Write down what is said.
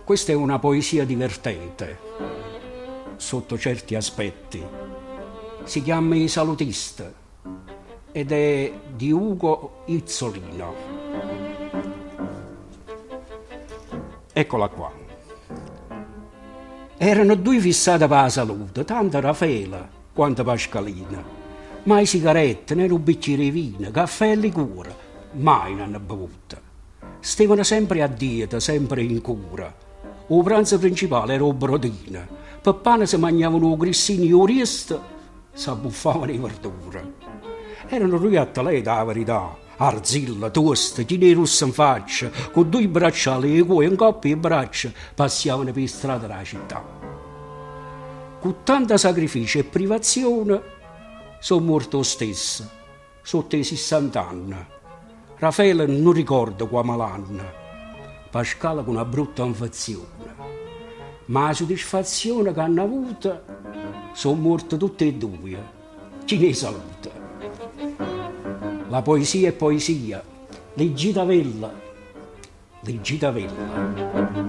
Questa è una poesia divertente, sotto certi aspetti. Si chiama I Salutist ed è di Ugo Izzolino. Eccola qua. Erano due fissate per la salute, tanto Raffaela quanto Pascalina. Mai sigarette, né un bicchiere di vino, caffè e liquore, mai ne hanno bevuto. Stavano sempre a dieta, sempre in cura. Il pranzo principale era il brodino. Per pane si mangiavano grissini e il resto si abbuffavano le verdure. Erano due atleti, la verità. Arzilla, tosta, chini rossa in faccia, con due bracciali e cuoio in coppia e braccia, passavano per le strade della città. Con tanto sacrificio e privazione, sono morto lo stesso, sotto i 60 anni. Raffaele non ricorda come l'anno. Pascale con una brutta infezione. Ma la soddisfazione che hanno avuto sono morti tutti e due. Chi ne saluta? La poesia è poesia. Leggitavella. Leggitavella.